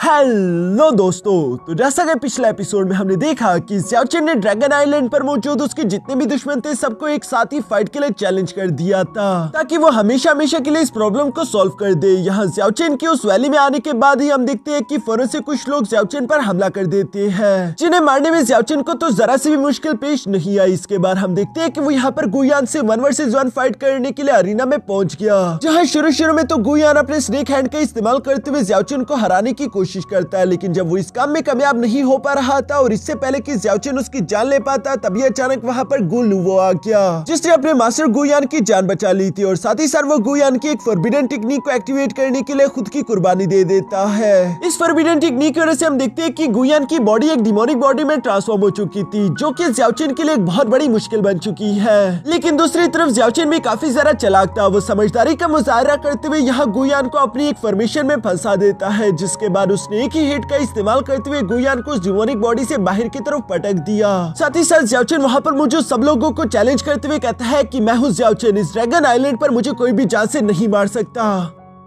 Hello दोस्तों, तो जैसा कि पिछले एपिसोड में हमने देखा कि ज़्याओ चेन ने ड्रैगन आइलैंड पर मौजूद उसके जितने भी दुश्मन थे सबको एक साथ ही फाइट के लिए चैलेंज कर दिया था ताकि वो हमेशा हमेशा के लिए इस प्रॉब्लम को सॉल्व कर दे। यहाँ ज़्याओ चेन के उस वैली में आने के बाद ही हम देखते हैं कि फौरन से कुछ लोग ज़्याओ चेन पर हमला कर देते हैं, जिन्हें मारने में ज़्याओ चेन को तो जरा सी भी मुश्किल पेश नहीं आई। इसके बाद हम देखते हैं कि वो यहाँ पर गुयान से 1 वर्सेस 1 फाइट करने के लिए अरीना में पहुंच गया, जहाँ शुरू में तो गुयान अपने स्नेक हैंड का इस्तेमाल करते हुए ज़्याओ चेन को हराने की कोशिश करता है, लेकिन जब वो इस काम में कामयाब नहीं हो पा रहा था और इससे पहले कि ज़्याओ चेन उसकी जान ले पाता तभी अचानक वहाँ पर गु लुवो आ गया, जिसने अपने मास्टर गुयान की जान बचा ली थी और साथ ही साथ वो गुयान की एक फॉरबिडन टेक्निक को एक्टिवेट करने के लिए खुद की कुर्बानी दे देता है। इस फॉरबिडन टेक्निक की वजह से हम देखते हैं कि गुयान की बॉडी एक डिमोनिक बॉडी में ट्रांसफॉर्म हो चुकी थी, जो कि ज़्याओ चेन के लिए एक बहुत बड़ी मुश्किल बन चुकी है। लेकिन दूसरी तरफ ज़्याओ चेन भी काफी ज्यादा चालाक था। वो समझदारी का मुजाहरा करते हुए यहाँ गुयान को अपनी एक फॉर्मेशन में फंसा देता है, जिसके बाद उसने एक ही हिट का इस्तेमाल करते हुए गुयान को उस डिमोनिक बॉडी से बाहर की तरफ पटक दिया। साथ ही साथ ज़्याओ चेन वहाँ पर मौजूद सब लोगों को चैलेंज करते हुए कहता है कि मैं हूँ ज़्याओ चेन, इस ड्रैगन आइलैंड पर मुझे कोई भी जान से नहीं मार सकता।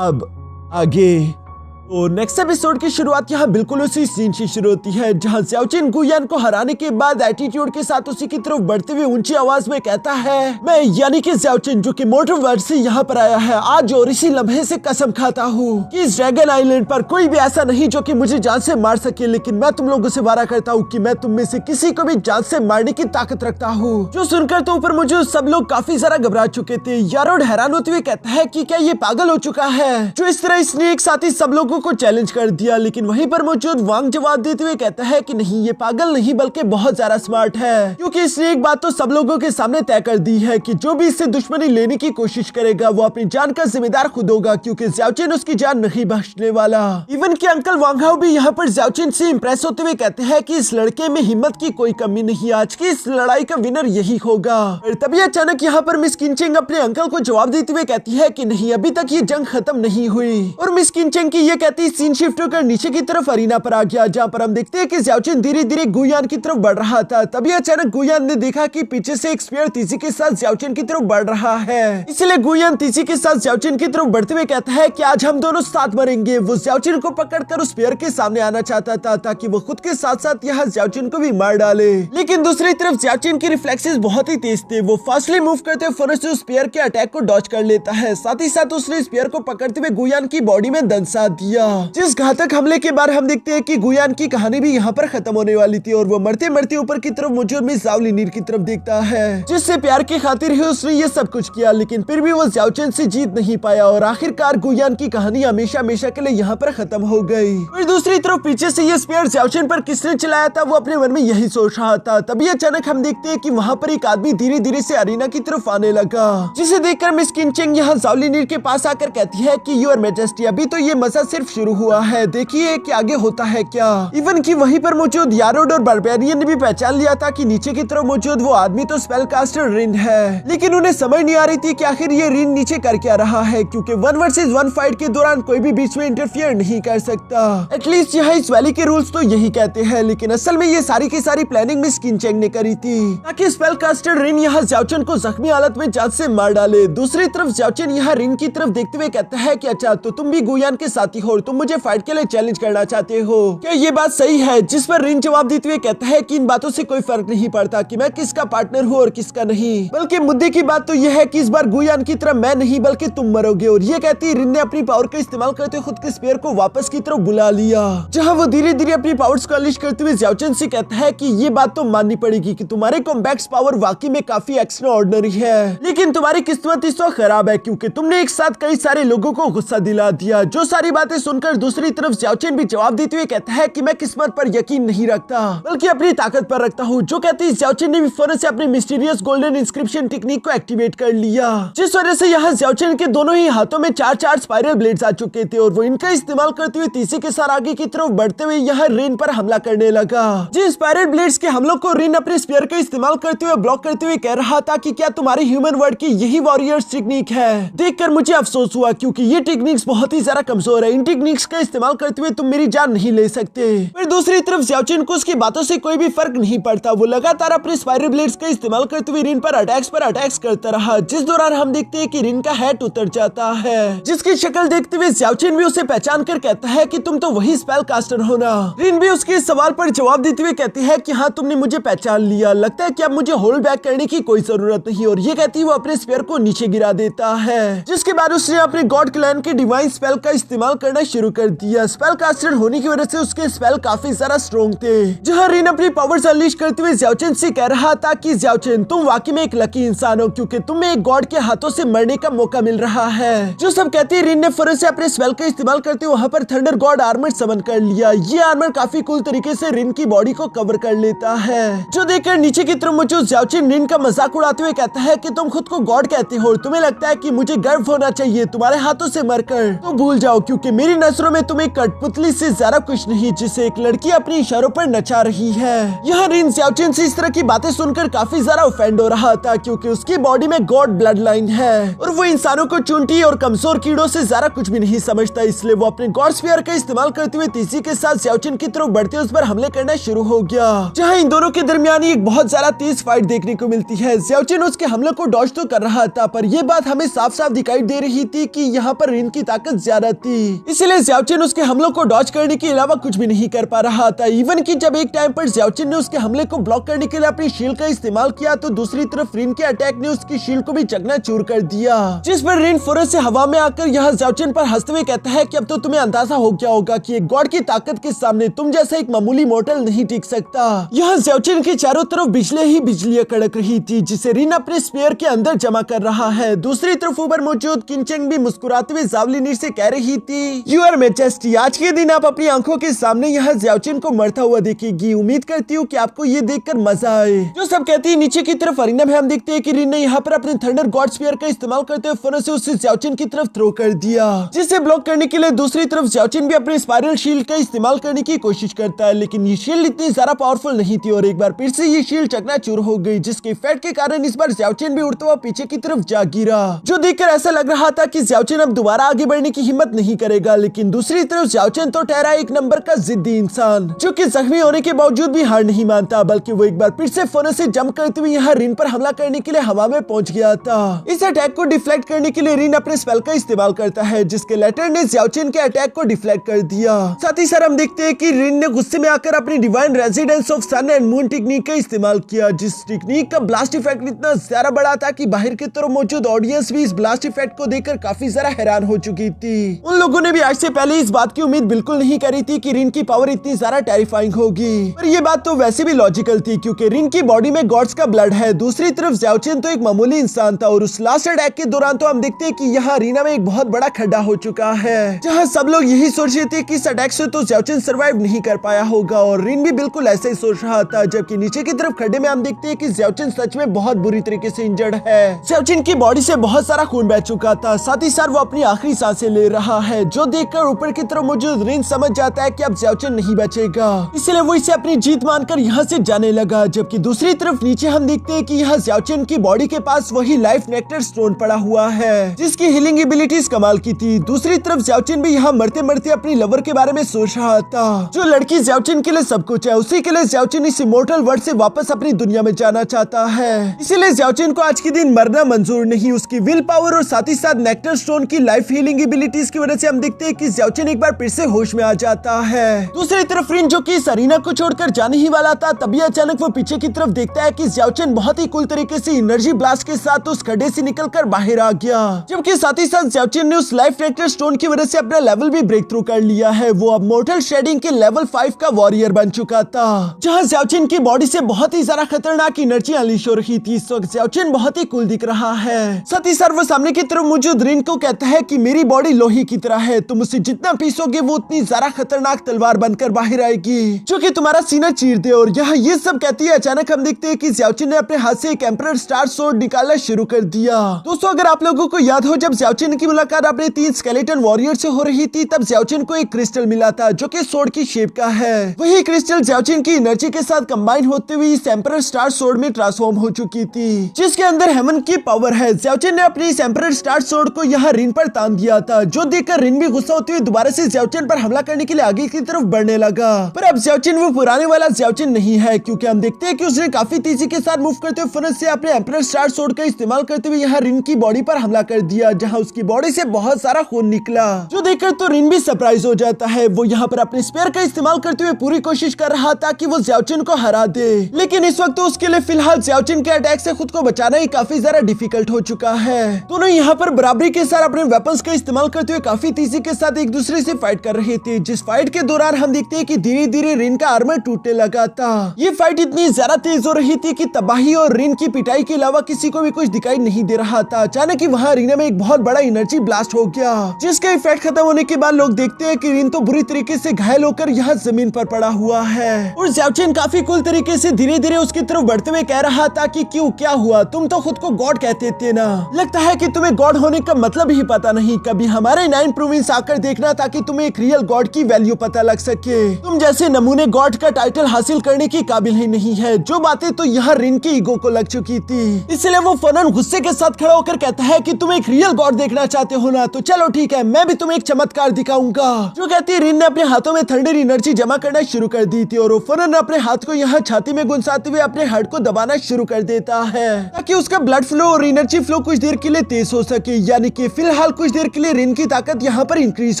अब आगे तो नेक्स्ट एपिसोड की शुरुआत यहाँ बिल्कुल उसी सीन से शुरू होती है, जहाँ ज़्याओ चेन गुयान को हराने के बाद एटीट्यूड के साथ उसी की तरफ बढ़ते हुए ऊंची आवाज में कहता है, मैं यानी कि ज़्याओ चेन जो कि मोटर वर्ल्ड से यहाँ पर आया है, आज और इसी लम्हे से कसम खाता हूँ कि इस ड्रैगन आइलैंड पर कोई भी ऐसा नहीं जो कि मुझे जान से मार सके, लेकिन मैं तुम लोगों से वादा करता हूँ कि मैं तुम में से किसी को भी जान से मारने की ताकत रखता हूँ। जो सुनकर तो ऊपर मौजूद सब लोग काफी ज्यादा घबरा चुके थे। यारोड हैरान होते हुए कहता है कि क्या ये पागल हो चुका है जो इस तरह इसने एक साथ ही सब लोगों को चैलेंज कर दिया। लेकिन वहीं पर मौजूद वांग जवाब देते हुए कहता है कि नहीं, ये पागल नहीं बल्कि बहुत ज्यादा स्मार्ट है, क्योंकि इसने एक बात तो सब लोगों के सामने तय कर दी है कि जो भी इससे दुश्मनी लेने की कोशिश करेगा वो अपनी जान का जिम्मेदार खुद होगा, क्योंकि ज़्याओ चेन उसकी जान नहीं बख्शने वाला। इवन कि अंकल वांग हाओ भी यहाँ पर ज़्याओ चेन से इंप्रेस होते हुए कहते हैं कि इस लड़के में हिम्मत की कोई कमी नहीं, आज की इस लड़ाई का विनर यही होगा। और तभी अचानक यहाँ पर मिस किनचेंग अपने अंकल को जवाब देते हुए कहती है कि नहीं, अभी तक ये जंग खत्म नहीं हुई। और मिस किनचेंग की ये कहती सीन शिफ्ट होकर नीचे की तरफ अरीना पर आ गया, जहाँ पर हम देखते हैं कि ज़्याओ चेन धीरे धीरे गुयान की तरफ बढ़ रहा था। तभी अचानक गुयान ने देखा कि पीछे से एक स्पीयर तेजी के साथ ज़्याओ चेन की तरफ बढ़ रहा है, इसलिए गुयान तेजी के साथ ज़्याओ चेन की तरफ बढ़ते हुए कहता है कि आज हम दोनों साथ मरेंगे। वो ज़्याओ चेन को पकड़कर उस स्पीयर के सामने आना चाहता था ताकि वो खुद के साथ साथ यहाँ ज़्याओ चेन को भी मार डाले, लेकिन दूसरी तरफ ज़्याओ चेन के रिफ्लेक्सेस बहुत ही तेज थे। वो फास्टली मूव करते हुए फौरन से उस स्पीयर के अटैक को डॉज कर लेता है। साथ ही साथ उसने स्पीयर को पकड़ते हुए गुयान की बॉडी में दंसा दिया, जिस घातक हमले के बाद हम देखते हैं कि गुयान की कहानी भी यहाँ पर खत्म होने वाली थी और वो मरते मरते ऊपर की तरफ मौजूद मिस ज़ाओ लिनीर की तरफ देखता है, जिससे प्यार की खातिर ही उसने ये सब कुछ किया, लेकिन फिर भी वो ज़्याओ चेन से जीत नहीं पाया और आखिरकार गुयान की कहानी हमेशा हमेशा के लिए यहाँ पर खत्म हो गई। और दूसरी तरफ पीछे से ये स्पीयर ज़्याओ चेन पर किसने चलाया था वो अपने मन में यही सोच रहा था। तभी अचानक हम देखते हैं कि वहाँ पर एक आदमी धीरे धीरे से अरीना की तरफ आने लगा, जिसे देखकर मिस किनचेंग यहाँ ज़ाओ लिनीर के पास आकर कहती है कि योर मैजेस्टी, अभी तो ये मजा सिर्फ शुरू हुआ है, देखिए कि आगे होता है क्या। इवन कि वहीं पर मौजूद यारोड और बारबेरियन ने भी पहचान लिया था कि नीचे की तरफ मौजूद वो आदमी तो स्पेल कास्टर रिन है, लेकिन उन्हें समझ नहीं आ रही थी कि आखिर ये रिन नीचे कर क्या रहा है, क्योंकि 1 वर्सेस 1 फाइट के दौरान कोई भी बीच में इंटरफियर नहीं कर सकता। एटलीस्ट यहाँ इस वैली के रूल्स तो यही कहते हैं, लेकिन असल में ये सारी की सारी प्लानिंग मिस किनचेंग ने करी थी ताकि स्पेल कास्टर रिन यहाँ ज़्याओ चेन को जख्मी हालत में जान से मार डाले। दूसरी तरफ ज़्याओ चेन यहाँ रिन की तरफ देखते हुए कहता है कि अच्छा, तो तुम भी गुयान के साथी हो, तुम मुझे फाइट के लिए चैलेंज करना चाहते हो, क्या ये बात सही है? जिस पर रिन जवाब देते हुए कहता है कि इन बातों से कोई फर्क नहीं पड़ता कि मैं किसका पार्टनर हूँ और किसका नहीं, बल्कि मुद्दे की बात तो यह है कि इस बार गुयान की तरफ मैं नहीं बल्कि तुम मरोगे। और ये कहती रिन ने अपनी पावर का इस्तेमाल करते हुए खुद के स्पीयर को वापस की तरफ बुला लिया, जहाँ वो धीरे धीरे अपनी पावर्स को अनलीश करते हुए ज़्याओ चेन से कहता है कि ये बात तो माननी पड़ेगी कि तुम्हारे कॉम्बैक्स पावर वाकई में काफी एक्स्ट्रा ऑर्डिनरी है, लेकिन तुम्हारी किस्मत इस वक्त खराब है क्योंकि तुमने एक साथ कई सारे लोगों को गुस्सा दिला दिया। जो सारी बातें सुनकर दूसरी तरफ ज़्याओ चेन भी जवाब देते हुए कहता है कि मैं किस्मत पर यकीन नहीं रखता बल्कि अपनी ताकत पर रखता हूँ। जो कहती है ज़्याओ चेन ने भी फौरन से अपनी मिस्टीरियस गोल्डन इंस्क्रिप्शन टेक्निक को एक्टिवेट कर लिया, जिस वजह से यहाँ ज़्याओ चेन के दोनों ही हाथों में 4 स्पाइरल ब्लेड्स आ चुके थे और वो इनका इस्तेमाल करते हुए तीसरे के साथ आगे की तरफ बढ़ते हुए यहाँ रिन पर हमला करने लगा। जिन स्पाइरल ब्लेड्स के हमलों को रिन अपने स्पीयर का इस्तेमाल करते हुए ब्लॉक करते हुए कह रहा था कि क्या तुम्हारी ह्यूमन वर्ल्ड की यही वॉरियर्स टेक्निक है। देखकर मुझे अफसोस हुआ क्योंकि ये टेक्निक्स बहुत ही ज्यादा कमजोर है, इन टेक्निक्स का इस्तेमाल करते हुए तुम मेरी जान नहीं ले सकते। फिर दूसरी तरफ ज़्याओचिन को उसकी बातों से कोई भी फर्क नहीं पड़ता। वो लगातार अपने स्पाइरल ब्लेड्स का इस्तेमाल करते हुए रिन पर अटैक्स करता रहा, जिस दौरान हम देखते हैं कि रिन का हैट उतर जाता है, जिसकी शक्ल देखते हुए ज़्याओचिन भी उसे पहचान कर कहता है कि तुम तो वही स्पेल कास्टर हो ना। रिन भी उसके सवाल पर जवाब देते हुए कहती है कि हाँ, तुमने मुझे पहचान लिया, लगता है कि अब मुझे होल्ड बैक करने की कोई जरूरत नहीं। और ये कहती वो अपने स्पेयर को नीचे गिरा देता है, जिसके बाद उसने अपने गॉड क्लैन के डिवाइन स्पेल का इस्तेमाल करना शुरू कर दिया। स्पेल कास्टर होने की वजह से उसके स्पेल काफी ज्यादा स्ट्रॉन्ग थे। जहाँ रिन अपनी पावर्स अनलीश करते हुए ज़्याओचिन से कह रहा था कि ज़्याओचिन, तुम वाकई में एक लकी इंसान हो, क्योंकि तुम्हें एक गॉड के हाथों से मरने का मौका मिल रहा है। जो सब कहती है, रिन ने फौरन से अपने स्पेल का इस्तेमाल करते हुए वहाँ पर थंडर गॉड आर्मर समन कर लिया। ये आर्मर काफी कूल तरीके से रिन की बॉडी को कवर कर लेता है, जो देखकर नीचे की तरफ मौजूद ज़्याओचिन रिन का मजाक उड़ाते हुए कहता है कि तुम खुद को गॉड कहते हो, तुम्हें लगता है कि मुझे गर्व होना चाहिए तुम्हारे हाथों से मरकर, तो भूल जाओ, क्योंकि मेरी नजरों में तुम एक कठपुतली से ज्यादा कुछ नहीं, जिसे एक लड़की अपने इशारों पर नचा रही है। यहाँ रिन ज़्याओचिन से इस तरह की बातें सुनकर काफी ज्यादा ऑफेंड हो रहा था, क्योंकि उसकी बॉडी में गॉड ब्लड लाइन है और वो इंसानों को चुनटी और कमजोर कीड़ों से ज्यादा कुछ भी नहीं समझता। इसलिए वो अपने गॉड स्फीयर का इस्तेमाल करते हुए तेजी के साथ ज़्याओचिन की तरफ बढ़ते उस पर हमले करना शुरू हो गया, जहाँ इन दोनों के दरमियान एक बहुत ज्यादा तेज फाइट देखने को मिलती है। ज़्याओचिन उसके हमले को डॉज तो कर रहा था, पर यह बात हमें साफ साफ दिखाई दे रही थी कि यहाँ पर रिन की ताकत ज्यादा थी, इसलिए ज़्याओचिन उसके हमलों को डॉज करने के अलावा कुछ भी नहीं कर पा रहा था। इवन कि जब एक टाइम पर ज़्याओचिन ने उसके हमले को ब्लॉक करने के लिए अपनी शील्ड का इस्तेमाल किया, तो दूसरी तरफ रिन के अटैक ने उसकी शील्ड को भी चकनाचूर कर दिया, जिस पर रिन फौरन से हवा में आकर यहाँ ज़्याओचिन पर हंसते हुए कहता है कि अब तो तुम्हें अंदाजा हो गया होगा कि एक गॉड की ताकत के सामने तुम जैसा एक मामूली मॉर्टल नहीं टिक सकता। यहाँ ज़्याओचिन के चारों तरफ बिजली ही बिजलियां कड़क रही थी, जिसे रिन अपने स्पेयर के अंदर जमा कर रहा है। दूसरी तरफ ऊपर मौजूद किनचेंग भी मुस्कुराते हुए ज़ावलिनीर से कह रही थी, यू आर मैजेस्टी, आज के दिन आप अपनी आंखों के सामने यहाँ ज़्याओचिन को मरता हुआ देखेगी। उम्मीद करती हूँ कि आपको ये देखकर मजा आए। जो सब कहती है, नीचे की तरफ अरीना में हम देखते हैं कि रिन ने यहाँ पर अपने थंडर गॉड स्पीयर का इस्तेमाल करते हुए फौरन से उसे ज़्याओचिन की तरफ थ्रो कर दिया, जिसे ब्लॉक करने के लिए दूसरी तरफ ज़्याओचिन भी अपने स्पाइरल शील्ड का इस्तेमाल करने की कोशिश करता है, लेकिन ये शील्ड इतनी ज्यादा पावरफुल नहीं थी और एक बार फिर से ये शील्ड चकनाचूर हो गई, जिसके इफेक्ट के कारण इस बार ज़्याओचिन भी उड़ता हुआ पीछे की तरफ जा गिरा, जो देखकर ऐसा लग रहा था कि ज़्याओचिन अब दोबारा आगे बढ़ने की हिम्मत नहीं करेगा। लेकिन दूसरी तरफ ज़्याओचिन तो ठहरा एक नंबर का जिद्दी इंसान, जो कि जख्मी होने के बावजूद भी हार नहीं मानता, बल्कि वो एक बार फिर से फौरन से जंप करते हुए यहाँ रिन पर हमला करने के लिए हवा में पहुंच गया था। इस अटैक को डिफ्लेक्ट करने के लिए रिन अपने स्पेल का इस्तेमाल करता है, जिसके लेटर ने ज़्याओचिन के अटैक को डिफ्लेक्ट कर दिया। साथ ही साथ हम देखते हैं कि रिन ने गुस्से में आकर अपनी divine residence of sun and moon technique का इस्तेमाल किया, जिस टेक्निक का ब्लास्ट इफेक्ट इतना ज्यादा बड़ा था कि बाहर की तरफ मौजूद ऑडियंस भी इस ब्लास्ट इफेक्ट को देखकर काफी ज्यादा हैरान हो चुकी थी। उन लोगों ने भी आज से पहले इस बात की उम्मीद बिल्कुल नहीं करी थी कि रिन की पावर इतनी ज्यादा टेरिफाइंग होगी, पर ये बात तो वैसे भी लॉजिकल थी, क्योंकि रिन की बॉडी में गॉड्स का ब्लड है। दूसरी तरफ ज़्याओचिन तो एक मामूली इंसान था, और उस लास्ट अटैक के दौरान तो हम देखते हैं कि यहाँ अरीना में एक बहुत बड़ा खड्डा हो चुका है, जहाँ सब लोग यही सोच रहे थे कि इस अटैक से तो ज़्याओचिन सर्वाइव नहीं कर पाया होगा, और रिन भी बिल्कुल ऐसे ही सोच रहा था। जबकि नीचे की तरफ खड्डे में हम देखते हैं कि ज़्याओचिन सच में बहुत बुरी तरीके से इंजर्ड है। ज़्याओचिन की बॉडी से बहुत सारा खून बह चुका था, साथ ही साथ वो अपनी आखिरी सांसें ले रहा है, जो देखकर ऊपर की तरफ मौजूद रिन समझ जाता है कि अब ज़्याओचिन नहीं बचेगा, इसलिए वो इसे अपनी जीत मानकर यहाँ से जाने लगा। जबकि दूसरी तरफ नीचे हम देखते हैं कि यहाँ ज़्याओचिन की बॉडी के पास वही लाइफ नेक्टर स्टोन पड़ा हुआ है, जिसकी हीलिंग एबिलिटीज कमाल की थी। दूसरी तरफ ज़्याओचिन भी यहाँ मरते मरते अपनी लवर के बारे में सोच रहा था, जो लड़की ज़्याओचिन के लिए सब कुछ है, उसी के लिए ज़्याओचिन इस इमोर्टल वर्ल्ड से वापस अपनी दुनिया में जाना चाहता है। इसीलिए ज़्याओचिन को आज के दिन मरना मंजूर नहीं। उसकी विल पावर और साथ ही साथ नेक्टर स्टोन की लाइफ हीलिंग एबिलिटीज की वजह से हम देखते हैं कि ज़्याओचिन एक बार फिर से होश में आ जाता है। दूसरी तरफ रिन, जो कि इस अरीना को छोड़कर जाने ही वाला था, तभी अचानक वो पीछे की तरफ देखता है कि ज़्याओचिन बहुत ही कूल तरीके से एनर्जी ब्लास्ट के साथ उस खड्डे से निकलकर बाहर आ गया, जबकि साथ ही साथ ज़्याओचिन ने उस लाइफ नेक्टर स्टोन की वजह से अपना लेवल भी ब्रेक थ्रू कर लिया है। वो अब मोर्टल शेडिंग के लेवल 5 का वॉरियर बन चुका था, जहाँ ज़्याओचिन की बॉडी से बहुत ही ज्यादा खतरनाक एनर्जी अनलीश हो रही थी। इस वक्त ज़्याओचिन बहुत ही कूल दिख रहा है। साथ ही साथ वो सामने की तरफ मौजूद रिन को कहता है कि मेरी बॉडी लोहे की तरह है, तुम उसे जितना पीसोगे वो उतनी ज्यादा खतरनाक तलवार बनकर बाहर आएगी, जो कि तुम्हारा सीना चीर दे। और यहाँ ये सब कहती है, अचानक हम देखते हैं कि ज़्याओचिन ने अपने हाथ से एक एम्परर स्टार सोर्ड निकालना शुरू कर दिया। दोस्तों, अगर आप लोगों को याद हो, जब ज़्याओचिन की मुलाकात अपने 3 स्केलेटन वॉरियर से हो रही थी, तब ज़्याओचिन को एक क्रिस्टल मिला था, जो कि सोर्ड की शेप का है। वही क्रिस्टल ज़्याओचिन की एनर्जी के साथ कंबाइन होते हुए इस एम्परर स्टार सोर्ड में ट्रांसफॉर्म हो चुकी थी, जिसके अंदर हेवन की पावर है। ज़्याओचिन ने अपनी इस एम्परर स्टार सोर्ड को यहाँ रिन पर तान दिया था, जो देखकर रिन भी गुस्सा होते हुए दोबारा से ज़्याओचेन पर हमला करने के लिए आगे की तरफ बढ़ने लगा। पर अब ज़्याओचेन वो पुराने वाला ज़्याओचेन नहीं है, क्योंकि हम देखते हैं कि उसने काफी तेजी के साथ मूव करते हुए फुरन से अपने एम्परर स्टार सोर्ड का इस्तेमाल करते हुए यहाँ रिन की बॉडी पर हमला कर दिया, जहाँ उसकी बॉडी से बहुत सारा खून निकला, जो देखकर तो रिन भी सरप्राइज हो जाता है। वो यहाँ पर अपने स्पेयर का इस्तेमाल करते हुए पूरी कोशिश कर रहा था कि वो ज़्याओचेन को हरा दे, लेकिन इस वक्त तो उसके लिए फिलहाल ज़्याओचेन के अटैक से खुद को बचाना ही काफी ज्यादा डिफिकल्ट हो चुका है। दोनों यहाँ पर बराबरी के साथ अपने वेपन्स का इस्तेमाल करते हुए काफी तेजी के साथ एक दूसरे से फाइट कर रहे थे, जिस फाइट के दौरान हम देखते हैं कि धीरे धीरे रिन का आर्मर टूटने लगा था। ये फाइट इतनी ज्यादा तेज हो रही थी कि तबाही और रिन की पिटाई के अलावा किसी को भी कुछ दिखाई नहीं दे रहा था। अचानक ही वहाँ अरीना में एक बहुत बड़ा एनर्जी ब्लास्ट हो गया, जिसका इफेक्ट खत्म होने के बाद लोग देखते हैं कि रिन तो बुरी तरीके से घायल होकर यहाँ जमीन पर पड़ा हुआ है और ज़्याओचेन काफी कूल तरीके से धीरे धीरे उसकी तरफ बढ़ते हुए कह रहा था कि क्यों, क्या हुआ, तुम तो खुद को गॉड कहते थे ना, लगता है कि तुम्हें गॉड होने का मतलब ही पता नहीं। कभी हमारे 9 प्रोविंस आकर देखना ताकि तुम्हें एक रियल गॉड की वैल्यू पता लग सके। तुम जैसे नमूने गॉड का टाइटल हासिल करने की काबिल ही नहीं है। जो बातें तो यहाँ रिन के ईगो को लग चुकी थी, इसलिए वो फौरन गुस्से के साथ खड़ा होकर कहता है कि तुम एक रियल गॉड देखना चाहते हो ना, तो चलो ठीक है, मैं भी तुम्हें एक चमत्कार दिखाऊंगा। जो कहती रिन ने अपने हाथों में थंडर एनर्जी जमा करना शुरू कर दी थी और वो फौरन अपने हाथ को यहाँ छाती में गुंसाते हुए अपने हार्ट को दबाना शुरू कर देता है ताकि उसका ब्लड फ्लो और एनर्जी फ्लो कुछ देर के लिए तेज हो सके, यानी कि फिलहाल कुछ देर के लिए रिन की ताकत यहाँ पर इंक्रीज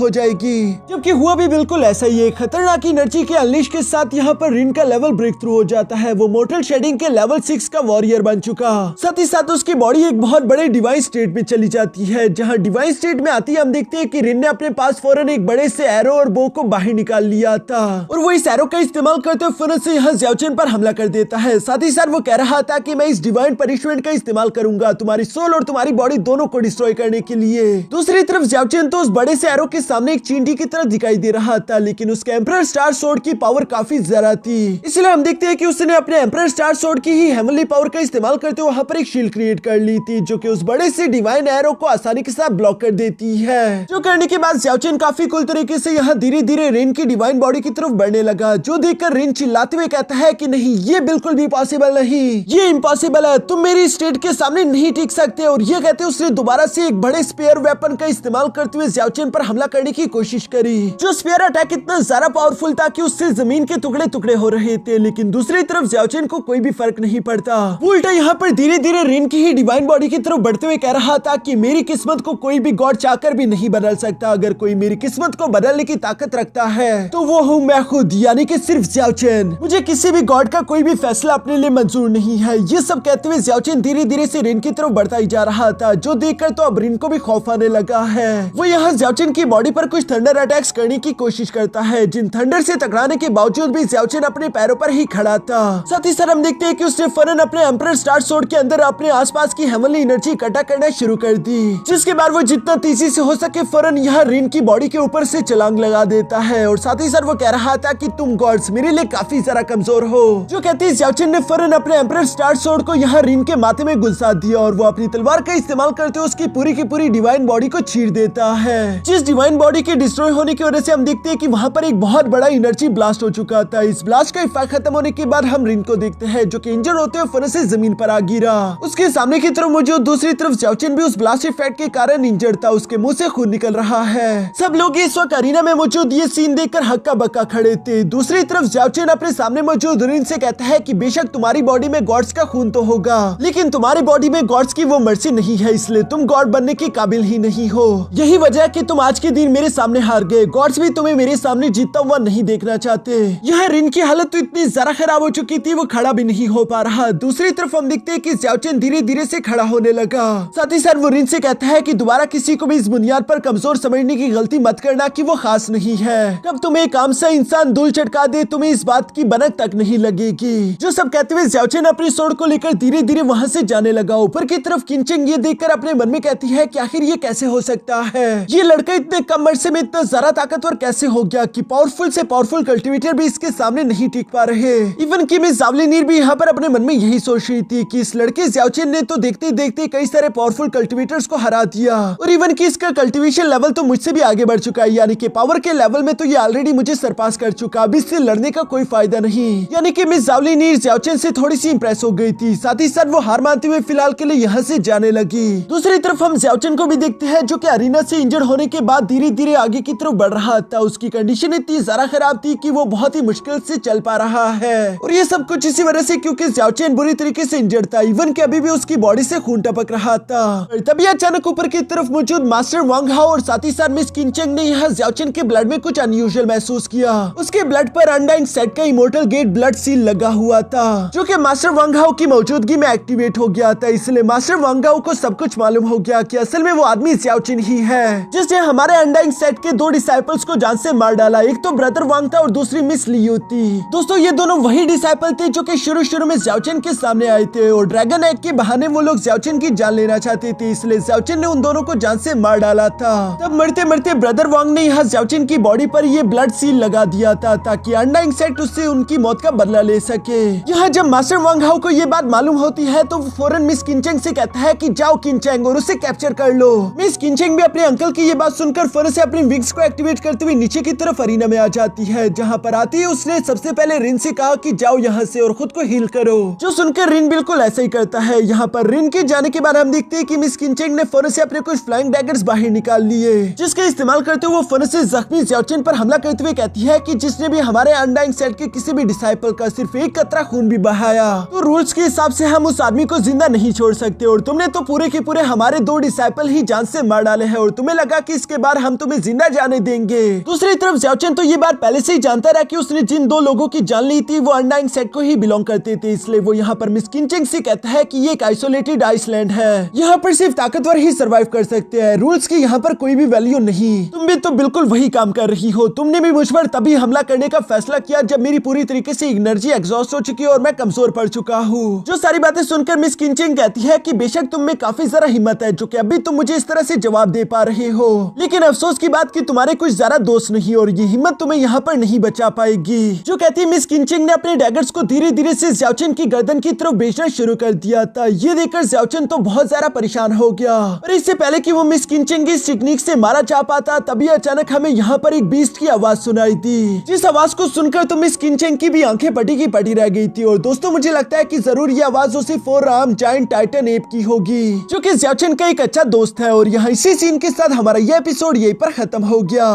हो जाएगी। जबकि हुआ भी बिल्कुल ऐसा ही है। खतरनाक एनर्जी के अनलिश के साथ यहाँ पर रिन का लेवल ब्रेक थ्रू हो जाता है। वो मोर्टल शेडिंग के लेवल 6 का वॉरियर बन चुका, साथ ही साथ उसकी बॉडी एक बहुत बड़े डिवाइन स्टेट में चली जाती है, जहाँ डिवाइन स्टेट में आती है हम देखते हैं कि रिन ने अपने पास फौरन एक बड़े से एरो और बो को बाहर निकाल लिया था और वो इस एरो का इस्तेमाल करते हुए फौरन से यहाँ ज़्याओचेन पर हमला कर देता है। साथ ही साथ वो कह रहा था कि मैं इस डिवाइन पनिशमेंट का इस्तेमाल करूंगा तुम्हारी सोल और तुम्हारी बॉडी दोनों को डिस्ट्रॉय करने के लिए। दूसरी तरफ ज़्याओचेन तो उस बड़े से एरो के सामने एक चींटी की तरह दिखाई दे रहा था, लेकिन उसके एम्परर स्टार सोर्ड की पावर काफी ज्यादा थी, इसलिए हम देखते हैं कि उसने अपने एम्परर स्टार सोर्ड की ही हेवनली पावर का इस्तेमाल करते हुए वहाँ पर एक शील्ड क्रिएट कर ली थी, जो कि उस बड़े से डिवाइन एरो को आसानी के साथ ब्लॉक कर देती है। जो करने के बाद ज़्याओचेन काफी कूल तरीके से यहाँ धीरे धीरे रिन की डिवाइन बॉडी की तरफ बढ़ने लगा, जो देखकर रिन चिल्लाते हुए कहता है कि नहीं, ये बिल्कुल भी पॉसिबल नहीं, ये इम्पॉसिबल है, तुम मेरी स्टेट के सामने नहीं टिक सकते। और ये कहते उसने दोबारा से एक बड़े स्पेयर वेपन का इस्तेमाल करते हुए ज़्याओचेन पर हमला करने की कोशिश करी। जो स्पेयर अटैक इतना ज्यादा पावरफुल था कि उससे जमीन के टुकड़े टुकड़े हो रहे थे, लेकिन दूसरी तरफ ज़्याओचेन को कोई भी फर्क नहीं पड़ता। उल्टा यहाँ पर धीरे धीरे रिन की ही डिवाइन बॉडी की तरफ बढ़ते हुए कह रहा था कि मेरी किस्मत को कोई भी गॉड चाहकर भी नहीं बदल सकता। अगर कोई मेरी किस्मत को बदलने की ताकत रखता है तो वो हूँ मैं खुद, यानी कि सिर्फ ज़्याओचेन। मुझे किसी भी गॉड का कोई भी फैसला अपने लिए मंजूर नहीं है। ये सब कहते हुए ज़्याओचेन धीरे धीरे से रिन की तरफ बढ़ता ही जा रहा था, जो देखकर तो अब रिन को भी खौफ आने लगा है। वो यहाँ ज़्याओचेन की बॉडी पर कुछ थंडर अटैक्स करने की कोशिश करता है, जिन थंडर से टकराने के बावजूद भी ज़्याओचेन अपने पैरों पर ही खड़ा था। साथ ही साथ हम देखते हैं कि उसने फौरन अपने एम्परर स्टार सोर्ड के अंदर अपने आसपास की हेवनली एनर्जी इकट्ठा करना शुरू कर दी, जिसके बाद वो जितना तेजी से हो सके फौरन यहाँ रिन की बॉडी के ऊपर से छलांग लगा देता है। और साथ ही साथ वो कह रहा था कि तुम गॉड्स मेरे लिए काफी ज्यादा कमजोर हो। जो कहती है ज़्याओचेन ने फौरन अपने एम्परर स्टार सोर्ड को यहाँ रिन के माथे में गुलसा दिया और वो अपनी तलवार का इस्तेमाल करते हुए उसकी पूरी की पूरी डिवाइन बॉडी को चीर देता है। जिस डिवाइन बॉडी के डिस्ट्रॉय होने की वजह से हम देखते हैं कि वहाँ पर एक बहुत बड़ा एनर्जी ब्लास्ट हो चुका था। इस ब्लास्ट का इफेक्ट खत्म होने के बाद हम रिन को देखते हैं, जो कि इंजर्ड होते हुए फौरन से जमीन पर आ गिरा। उसके सामने की तरफ मौजूद दूसरी तरफ ज़्याओचेन भी उस ब्लास्ट इफेक्ट के कारण इंजर्ड था, उसके मुंह से खून निकल रहा है। सब लोग इस वक्त अरीना में मौजूद ये सीन देखकर हक्का बक्का खड़े थे। दूसरी तरफ ज़्याओचेन अपने सामने मौजूद रिन से कहता है कि बेशक तुम्हारी बॉडी में गॉड्स का खून तो होगा, लेकिन तुम्हारी बॉडी में गॉड्स की वो मर्जी नहीं है, इसलिए तुम गॉड बनने के काबिल ही नहीं हो। यही वजह है कि तुम आज के दिन मेरे सामने हार गए। गॉड्स भी तुम्हें मेरे सामने जीतता हुआ नहीं देखना चाहते। यह रिन की हालत तो इतनी ज्यादा खराब हो चुकी थी, वो खड़ा भी नहीं हो पा रहा। दूसरी तरफ हम देखते हैं कि ज़्याओचेन धीरे धीरे से खड़ा होने लगा। साथ ही साथ वो रिन से कहता है कि दोबारा किसी को भी इस बुनियाद पर कमजोर समझने की गलती मत करना कि वो खास नहीं है। जब तुम्हें एक आम सा इंसान धूल चटका दे तुम्हें इस बात की भनक तक नहीं लगेगी। जो सब कहते हुए ज़्याओचेन अपनी सोर्ड को लेकर धीरे धीरे वहाँ से जाने लगा। ऊपर की तरफ किंचिंग ये देखकर अपने मन में कहती है कि आखिर ये कैसे हो सकता है, ये लड़का इतने कम अरसे में इतना ज्यादा ताकतवर कैसे हो गया कि पावरफुल से पावरफुल कल्टिवेटर भी इसके सामने नहीं टिक पा रहे। इवन कि मिस ज़ावलिनीर भी यहाँ पर अपने मन में यही सोच रही थी कि इस लड़के ज़्याओचेन ने तो देखते देखते कई सारे पावरफुल कल्टिवेटर्स को हरा दिया और इवन कि इसका कल्टिवेशन लेवल तो मुझसे भी आगे बढ़ चुका है, यानी कि पावर के लेवल में तो ये ऑलरेडी मुझे सरपास कर चुका। अब इससे लड़ने का कोई फायदा नहीं। यानी कि मिस ज़ावलिनीर ज़्याओचेन से थोड़ी सी इंप्रेस हो गई थी। साथ ही साथ वो हार मानते हुए फिलहाल के लिए यहाँ से जाने लगी। दूसरी तरफ हम ज़्याओचेन को भी देखते हैं, जो कि अरीना से इंजर्ड होने के बाद धीरे धीरे आगे की तरफ बढ़ रहा था। उसकी कंडीशन इतनी ज्यादा खराब थी कि वो बहुत ही मुश्किल से चल पा रहा है और ये सब कुछ इसी वजह से क्योंकि ज़्याओ चेन बुरी तरीके से इंजर्ड था। इवन के अभी भी उसकी बॉडी से खून टपक रहा था। और तभी अचानक ऊपर की तरफ मौजूद मास्टर वांग हाओ और साथ ही साथ मिस किनचेंग ने यहाँ ज़्याओ चेन के ब्लड में कुछ अनयूजुअल महसूस किया। उसके ब्लड पर अनडाइन सेट का इमोर्टल गेट ब्लड सील लगा हुआ था जो कि मास्टर वांग हाओ की मौजूदगी में एक्टिवेट हो गया था। इसलिए मास्टर वांग हाओ को सब कुछ मालूम हो गया कि असल में वो आदमी ज़्याओ चेन ही है जिसने हमारे अनडाइन सेट के 2 डिसाइपल्स को जान से मार डाला। एक तो ब्रदर वांग था और दूसरी मिस लियू थी। दोस्तों ये दोनों वही डिसाइपल थे जो कि शुरू में ज़्याओ चेन के सामने आए थे और ड्रैगन एग के बहाने वो लोग ज़्याओ चेन की जान लेना चाहते थे। इसलिए ज़्याओ चेन ने उन दोनों को जान से मार डाला था। तब मरते मरते ब्रदर वांग ने यहाँ ज़्याओ चेन की बॉडी पर ये ब्लड सील लगा दिया था ताकि अनडाइन सेट उससे उनकी मौत का बदला ले सके। यहाँ जब मास्टर वांग हाओ को ये बात मालूम होती है तो वो फौरन मिस किनचेंग से कहता है कि जाओ किनचेंग और उसे कैप्चर कर लो। मिस किनचेंग भी अपने अंकल की ये बात सुनकर फौरन से अपनी विंग्स को एक्टिवेट करते हुए नीचे की तरफ अरीना में आ जाती है। जहाँ पर आती है उसने सबसे पहले रिन से कहा कि जाओ यहाँ से और खुद को हील करो, जो सुनकर रिन बिल्कुल ऐसा ही करता है। यहाँ पर रिन के जाने के बाद हम देखते हैं कि मिस किनचेंग ने फौरन से अपने कुछ फ्लाइंग डैगर्स बाहर निकाल लिए जिसके इस्तेमाल करते हुए वो फौरन से जख्मी ज़्याओ चेन पर हमला करते हुए कहती है कि जिसने भी हमारे अनडाइन सेट के किसी भी डिसाइपल का सिर्फ एक कतरा खून भी बहाया तो रूल्स के हिसाब से हम उस आदमी को जिंदा नहीं छोड़ सकते और तुमने तो पूरे के पूरे हमारे 2 डिसाइपल ही जान से मार डाले हैं और तुम्हें लगा कि इसके बाद हम तुम्हें जिंदा जाने देंगे। दूसरी तरफ ज़्याओ चेन तो ये बात पहले से ही जानता रहा कि उसने जिन 2 लोगों की जान ली थी वो अनडाइन सेट को ही बिलोंग करते थे। इसलिए वो यहाँ पर मिस किनचेंग से कहता है कि ये एक आइसोलेटेड आइसलैंड है, यहाँ पर सिर्फ ताकतवर ही सर्वाइव कर सकते हैं, रूल्स की यहाँ पर कोई भी वैल्यू नहीं। तुम भी तो बिल्कुल वही काम कर रही हो। तुमने भी मुझ पर तभी हमला करने का फैसला किया जब मेरी पूरी तरीके से एनर्जी एग्जॉस्ट हो चुकी है और मैं कमजोर पड़ चुका हूँ। जो सारी बातें सुनकर मिस किनचेंग कहती है कि बेशक तुम में काफी ज्यादा हिम्मत है जो कि अभी तुम मुझे इस तरह से जवाब दे पा रहे हो, लेकिन अफसोस की बात कि तुम्हारे कुछ ज्यादा दोस्त नहीं और ये हिम्मत तुम्हें यहाँ पर नहीं बचा पाएगी। जो कहती मिस किनचेंग ने अपने डैगर्स को धीरे धीरे से ज़्याओ चेन की गर्दन की तरफ भेजना शुरू कर दिया था। ये देखकर ज़्याओ चेन तो बहुत ज्यादा परेशान हो गया और इससे पहले कि वो मिस किनचेंग की इस टेक्निक से मारा जा पाता तभी अचानक हमें यहाँ पर एक बीस्ट की आवाज सुनाई दी, जिस आवाज को सुनकर तो मिस किनचेंग की भी आंखें पटी की पटी रह गई थी। और दोस्तों मुझे लगता है कि जरूर ये आवाज उसी 4 आर्म जायंट टाइटन एप की होगी जो कि ज़्याओ चेन का एक अच्छा दोस्त है। और यहाँ इसी सीन के साथ हमारा ये एपिसोड यहीं पर खत्म हो गया।